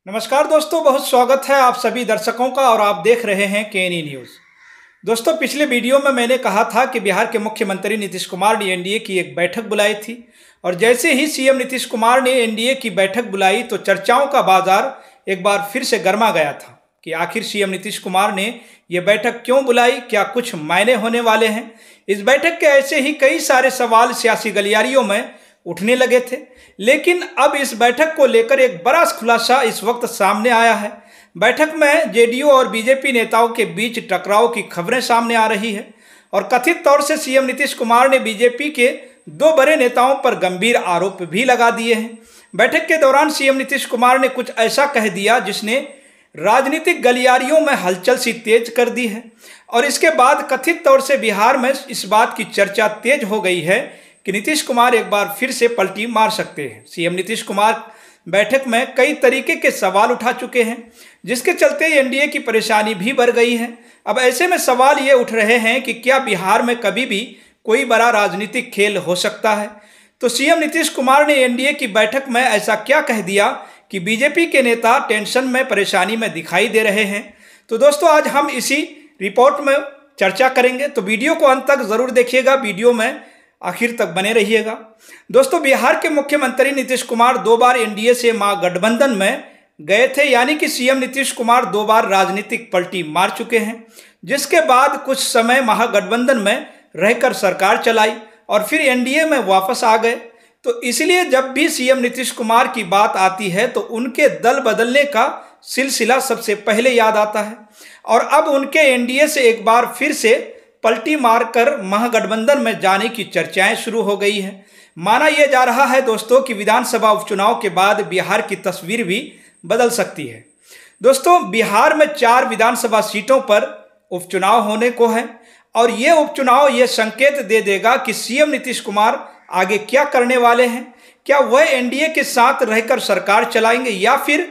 नमस्कार दोस्तों, बहुत स्वागत है आप सभी दर्शकों का और आप देख रहे हैं केएनई न्यूज़। दोस्तों, पिछले वीडियो में मैंने कहा था कि बिहार के मुख्यमंत्री नीतीश कुमार ने एनडीए की एक बैठक बुलाई थी और जैसे ही सीएम नीतीश कुमार ने एनडीए की बैठक बुलाई तो चर्चाओं का बाजार एक बार फिर से गर्मा गया था कि आखिर सीएम नीतीश कुमार ने ये बैठक क्यों बुलाई, क्या कुछ मायने होने वाले हैं। इस बैठक के ऐसे ही कई सारे सवाल सियासी गलियारियों में उठने लगे थे, लेकिन अब इस बैठक को लेकर एक बड़ा खुलासा इस वक्त सामने आया है। बैठक में जेडीयू और बीजेपी नेताओं के बीच टकराव की खबरें सामने आ रही है और कथित तौर से सीएम नीतीश कुमार ने बीजेपी के दो बड़े नेताओं पर गंभीर आरोप भी लगा दिए हैं। बैठक के दौरान सीएम नीतीश कुमार ने कुछ ऐसा कह दिया जिसने राजनीतिक गलियारियों में हलचल सी तेज कर दी है और इसके बाद कथित तौर से बिहार में इस बात की चर्चा तेज हो गई है कि नीतीश कुमार एक बार फिर से पलटी मार सकते हैं। सीएम नीतीश कुमार बैठक में कई तरीके के सवाल उठा चुके हैं, जिसके चलते एनडीए की परेशानी भी बढ़ गई है। अब ऐसे में सवाल ये उठ रहे हैं कि क्या बिहार में कभी भी कोई बड़ा राजनीतिक खेल हो सकता है। तो सीएम नीतीश कुमार ने एनडीए की बैठक में ऐसा क्या कह दिया कि बीजेपी के नेता टेंशन में, परेशानी में दिखाई दे रहे हैं। तो दोस्तों, आज हम इसी रिपोर्ट में चर्चा करेंगे, तो वीडियो को अंत तक जरूर देखिएगा, वीडियो में आखिर तक बने रहिएगा। दोस्तों, बिहार के मुख्यमंत्री नीतीश कुमार 2 बार एनडीए से महागठबंधन में गए थे, यानी कि सीएम नीतीश कुमार 2 बार राजनीतिक पलटी मार चुके हैं, जिसके बाद कुछ समय महागठबंधन में रहकर सरकार चलाई और फिर एनडीए में वापस आ गए। तो इसलिए जब भी सीएम नीतीश कुमार की बात आती है तो उनके दल बदलने का सिलसिला सबसे पहले याद आता है और अब उनके एनडीए से एक बार फिर से पलटी मारकर महागठबंधन में जाने की चर्चाएं शुरू हो गई हैं। माना यह जा रहा है दोस्तों कि विधानसभा उपचुनाव के बाद बिहार की तस्वीर भी बदल सकती है। दोस्तों, बिहार में 4 विधानसभा सीटों पर उपचुनाव होने को है और ये उपचुनाव ये संकेत दे देगा कि सीएम नीतीश कुमार आगे क्या करने वाले हैं। क्या वह एनडीए के साथ रहकर सरकार चलाएंगे या फिर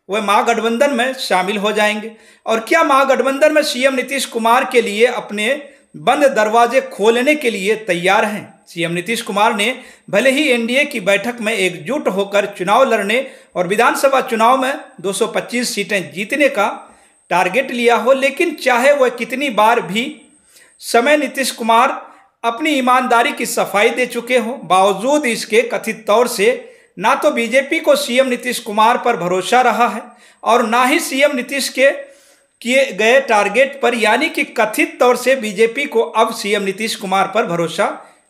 वह महागठबंधन में शामिल हो जाएंगे, और क्या महागठबंधन में सीएम नीतीश कुमार के लिए अपने बंद दरवाजे खोलने के लिए तैयार हैं। सीएम नीतीश कुमार ने भले ही एनडीए की बैठक में एकजुट होकर चुनाव लड़ने और विधानसभा चुनाव में 225 सीटें जीतने का टारगेट लिया हो, लेकिन चाहे वह कितनी बार भी समय नीतीश कुमार अपनी ईमानदारी की सफाई दे चुके हो, बावजूद इसके कथित तौर से ना तो बीजेपी को सीएम नीतीश कुमार पर भरोसा रहा है और ना ही सीएम नीतीश के किए गए टारगेट पर, यानी कि कथित तौर से बीजेपी को अब सीएम नीतीश कुमार पर भरोसा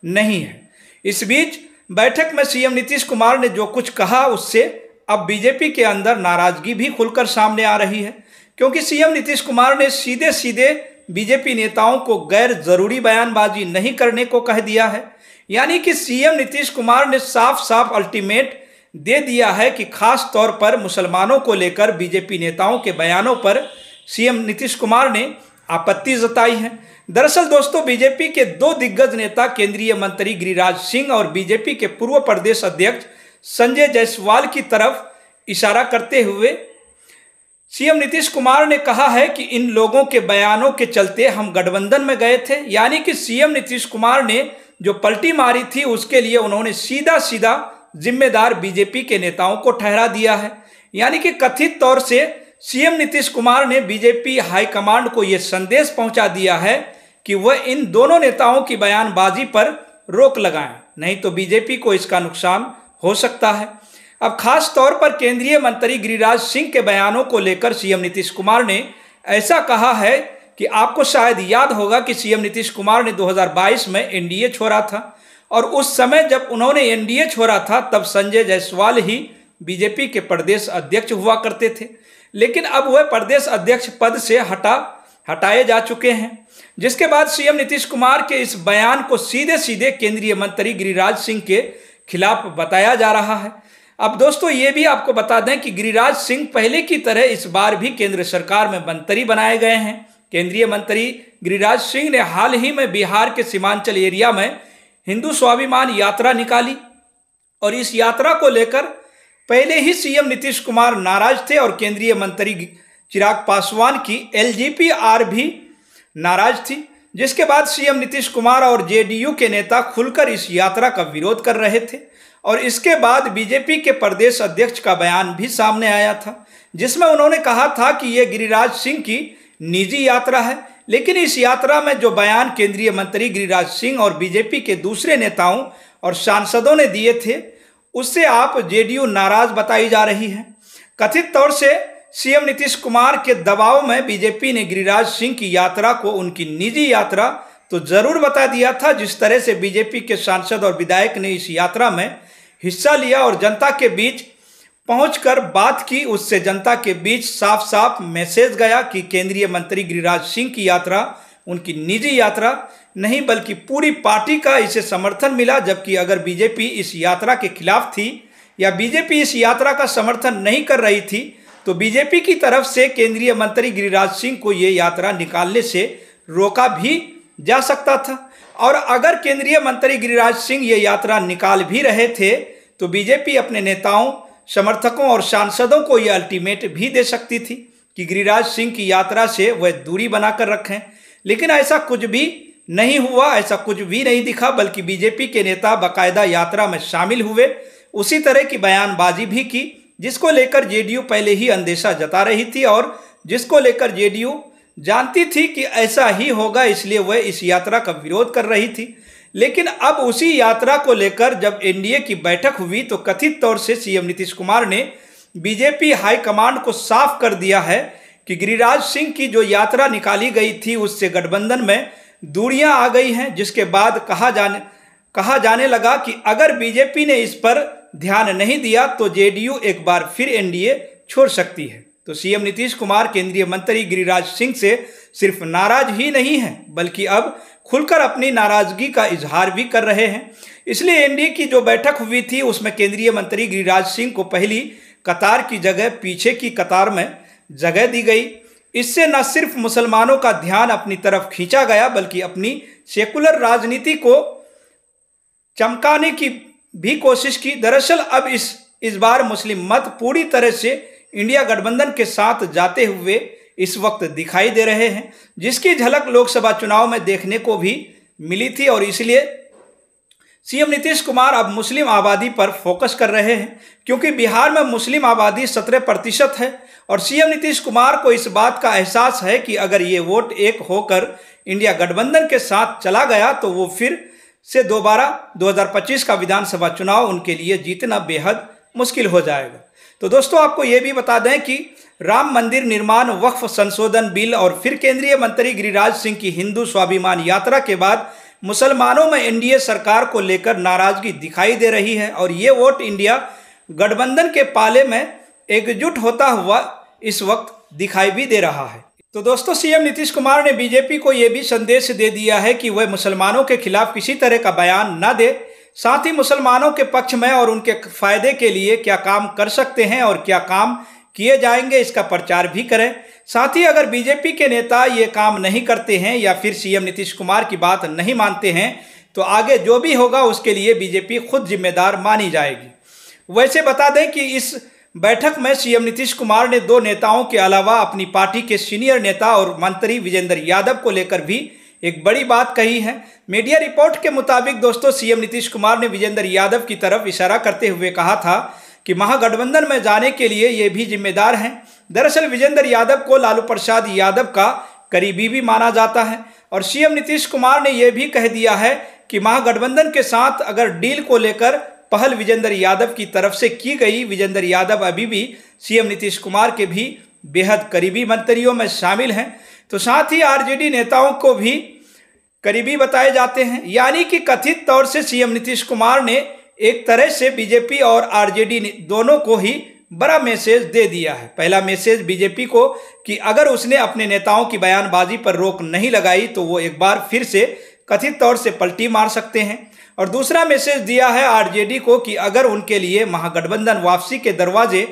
नहीं है। इस बीच बैठक में सीएम नीतीश कुमार ने जो कुछ कहा उससे अब बीजेपी के अंदर नाराजगी भी खुलकर सामने आ रही है, क्योंकि सीएम नीतीश कुमार ने सीधे सीधे बीजेपी नेताओं को गैर जरूरी बयानबाजी नहीं करने को कह दिया है। यानी कि सीएम नीतीश कुमार ने साफ साफ अल्टीमेट दे दिया है कि खास तौर पर मुसलमानों को लेकर बीजेपी नेताओं के बयानों पर सीएम नीतीश कुमार ने आपत्ति जताई है। दरअसल दोस्तों, बीजेपी के 2 दिग्गज नेता केंद्रीय मंत्री गिरिराज सिंह और बीजेपी के पूर्व प्रदेश अध्यक्ष संजय जायसवाल की तरफ इशारा करते हुए सीएम नीतीश कुमार ने कहा है कि इन लोगों के बयानों के चलते हम गठबंधन में गए थे। यानी कि सीएम नीतीश कुमार ने जो पलटी मारी थी उसके लिए उन्होंने सीधा सीधा जिम्मेदार बीजेपी के नेताओं को ठहरा दिया है। यानी कि कथित तौर से सीएम नीतीश कुमार ने बीजेपी हाईकमांड को यह संदेश पहुंचा दिया है कि वह इन दोनों नेताओं की बयानबाजी पर रोक लगाएं, नहीं तो बीजेपी को इसका नुकसान हो सकता है। अब खास तौर पर केंद्रीय मंत्री गिरिराज सिंह के बयानों को लेकर सीएम नीतीश कुमार ने ऐसा कहा है कि आपको शायद याद होगा कि सीएम नीतीश कुमार ने 2022 में एनडीए छोड़ा था और उस समय जब उन्होंने एनडीए छोड़ा था तब संजय जायसवाल ही बीजेपी के प्रदेश अध्यक्ष हुआ करते थे, लेकिन अब वह प्रदेश अध्यक्ष पद से हटाए जा चुके हैं, जिसके बाद सीएम नीतीश कुमार के इस बयान को सीधे सीधे केंद्रीय मंत्री गिरिराज सिंह के खिलाफ बताया जा रहा है। अब दोस्तों, ये भी आपको बता दें कि गिरिराज सिंह पहले की तरह इस बार भी केंद्र सरकार में मंत्री बनाए गए हैं। केंद्रीय मंत्री गिरिराज सिंह ने हाल ही में बिहार के सीमांचल एरिया में हिंदू स्वाभिमान यात्रा निकाली और इस यात्रा को लेकर पहले ही सीएम नीतीश कुमार नाराज थे और केंद्रीय मंत्री चिराग पासवान की एलजेपीआर भी नाराज थी, जिसके बाद सीएम नीतीश कुमार और जेडीयू के नेता खुलकर इस यात्रा का विरोध कर रहे थे और इसके बाद बीजेपी के प्रदेश अध्यक्ष का बयान भी सामने आया था, जिसमें उन्होंने कहा था कि यह गिरिराज सिंह की निजी यात्रा है। लेकिन इस यात्रा में जो बयान केंद्रीय मंत्री गिरिराज सिंह और बीजेपी के दूसरे नेताओं और सांसदों ने दिए थे, उससे आप जेडीयू नाराज बताई जा रही है। कथित तौर से सीएम नीतीश कुमार के दबाव में बीजेपी ने गिरिराज सिंह की यात्रा को उनकी निजी यात्रा तो जरूर बता दिया था। जिस तरह से बीजेपी के सांसद और विधायक ने इस यात्रा में हिस्सा लिया और जनता के बीच पहुंचकर बात की, उससे जनता के बीच साफ साफ मैसेज गया कि केंद्रीय मंत्री गिरिराज सिंह की यात्रा उनकी निजी यात्रा नहीं बल्कि पूरी पार्टी का इसे समर्थन मिला। जबकि अगर बीजेपी इस यात्रा के खिलाफ थी या बीजेपी इस यात्रा का समर्थन नहीं कर रही थी तो बीजेपी की तरफ से केंद्रीय मंत्री गिरिराज सिंह को ये यात्रा निकालने से रोका भी जा सकता था। और अगर केंद्रीय मंत्री गिरिराज सिंह ये यात्रा निकाल भी रहे थे तो बीजेपी अपने नेताओं, समर्थकों और सांसदों को यह अल्टीमेट भी दे सकती थी कि गिरिराज सिंह की यात्रा से वह दूरी बनाकर रखें। लेकिन ऐसा कुछ भी नहीं हुआ, ऐसा कुछ भी नहीं दिखा, बल्कि बीजेपी के नेता बाकायदा यात्रा में शामिल हुए, उसी तरह की बयानबाजी भी की जिसको लेकर जेडीयू पहले ही अंदेशा जता रही थी और जिसको लेकर जेडीयू जानती थी कि ऐसा ही होगा, इसलिए वह इस यात्रा का विरोध कर रही थी। लेकिन अब उसी यात्रा को लेकर जब एनडीए की बैठक हुई तो कथित तौर से सीएम नीतीश कुमार ने बीजेपी हाईकमांड को साफ कर दिया है कि गिरिराज सिंह की जो यात्रा निकाली गई थी उससे गठबंधन में दूरियां आ गई हैं। जिसके बाद कहा जाने लगा कि अगर बीजेपी ने इस पर ध्यान नहीं दिया तो जेडीयू एक बार फिर एनडीए छोड़ सकती है। तो सीएम नीतीश कुमार केंद्रीय मंत्री गिरिराज सिंह से सिर्फ नाराज ही नहीं है बल्कि अब खुलकर अपनी नाराजगी का इजहार भी कर रहे हैं। इसलिए एनडीए की जो बैठक हुई थी उसमें केंद्रीय मंत्री गिरिराज सिंह को पहली कतार की जगह पीछे की कतार में जगह दी गई। इससे न सिर्फ मुसलमानों का ध्यान अपनी तरफ खींचा गया बल्कि अपनी सेकुलर राजनीति को चमकाने की भी कोशिश की। दरअसल अब इस बार मुस्लिम मत पूरी तरह से इंडिया गठबंधन के साथ जाते हुए इस वक्त दिखाई दे रहे हैं, जिसकी झलक लोकसभा चुनाव में देखने को भी मिली थी। और इसलिए सीएम नीतीश कुमार अब मुस्लिम आबादी पर फोकस कर रहे हैं क्योंकि बिहार में मुस्लिम आबादी 17% है और सीएम नीतीश कुमार को इस बात का एहसास है कि अगर ये वोट एक होकर इंडिया गठबंधन के साथ चला गया तो वो फिर से दोबारा 2025 का विधानसभा चुनाव उनके लिए जीतना बेहद मुश्किल हो जाएगा। तो दोस्तों आपको ये भी बता दें कि राम मंदिर निर्माण वक्फ संशोधन बिल और फिर केंद्रीय मंत्री गिरिराज सिंह की हिंदू स्वाभिमान यात्रा के बाद मुसलमानों में एनडीए सरकार को लेकर नाराजगी दिखाई दे रही है और ये वोट इंडिया गठबंधन के पाले में एकजुट होता हुआ इस वक्त दिखाई भी दे रहा है। तो दोस्तों सीएम नीतीश कुमार ने बीजेपी को यह भी संदेश दे दिया है कि वह मुसलमानों के खिलाफ किसी तरह का बयान न दे, साथ ही मुसलमानों के पक्ष में और उनके फायदे के लिए क्या काम कर सकते हैं और क्या काम किए जाएंगे इसका प्रचार भी करें। साथ ही अगर बीजेपी के नेता ये काम नहीं करते हैं या फिर सीएम नीतीश कुमार की बात नहीं मानते हैं तो आगे जो भी होगा उसके लिए बीजेपी खुद जिम्मेदार मानी जाएगी। वैसे बता दें कि इस बैठक में सीएम नीतीश कुमार ने 2 नेताओं के अलावा अपनी पार्टी के सीनियर नेता और मंत्री विजेंद्र यादव को लेकर भी एक बड़ी बात कही है। मीडिया रिपोर्ट के मुताबिक दोस्तों सीएम नीतीश कुमार ने विजेंद्र यादव की तरफ इशारा करते हुए कहा था कि महागठबंधन में जाने के लिए ये भी जिम्मेदार हैं। दरअसल विजेंद्र यादव को लालू प्रसाद यादव का करीबी भी माना जाता है और सीएम नीतीश कुमार ने यह भी कह दिया है कि महागठबंधन के साथ अगर डील को लेकर पहल विजेंद्र यादव की तरफ से की गई। विजेंद्र यादव अभी भी सीएम नीतीश कुमार के भी बेहद करीबी मंत्रियों में शामिल हैं, तो साथ ही आरजेडी नेताओं को भी करीबी बताए जाते हैं। यानी कि कथित तौर से सीएम नीतीश कुमार ने एक तरह से बीजेपी और आरजेडी दोनों को ही बड़ा मैसेज दे दिया है। पहला मैसेज बीजेपी को कि अगर उसने अपने नेताओं की बयानबाजी पर रोक नहीं लगाई तो वो एक बार फिर से कथित तौर से पलटी मार सकते हैं, और दूसरा मैसेज दिया है आरजेडी को कि अगर उनके लिए महागठबंधन वापसी के दरवाजे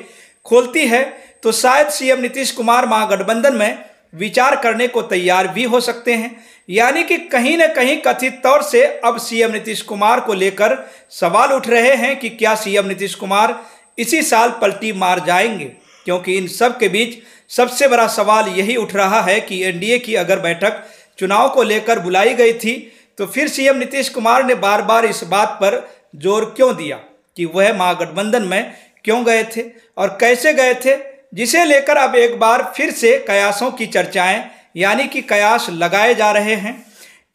खोलती है तो शायद सीएम नीतीश कुमार महागठबंधन में विचार करने को तैयार भी हो सकते हैं। यानी कि कहीं न कहीं कथित तौर से अब सीएम नीतीश कुमार को लेकर सवाल उठ रहे हैं कि क्या सीएम नीतीश कुमार इसी साल पलटी मार जाएंगे, क्योंकि इन सब के बीच सबसे बड़ा सवाल यही उठ रहा है कि एनडीए की अगर बैठक चुनाव को लेकर बुलाई गई थी तो फिर सीएम नीतीश कुमार ने बार बार इस बात पर जोर क्यों दिया कि वह महागठबंधन में क्यों गए थे और कैसे गए थे, जिसे लेकर अब एक बार फिर से कयासों की चर्चाएं यानी कि कयास लगाए जा रहे हैं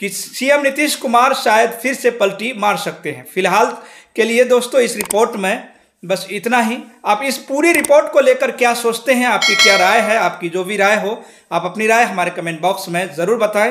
कि सीएम नीतीश कुमार शायद फिर से पलटी मार सकते हैं। फिलहाल के लिए दोस्तों इस रिपोर्ट में बस इतना ही। आप इस पूरी रिपोर्ट को लेकर क्या सोचते हैं, आपकी क्या राय है? आपकी जो भी राय हो आप अपनी राय हमारे कमेंट बॉक्स में ज़रूर बताएं।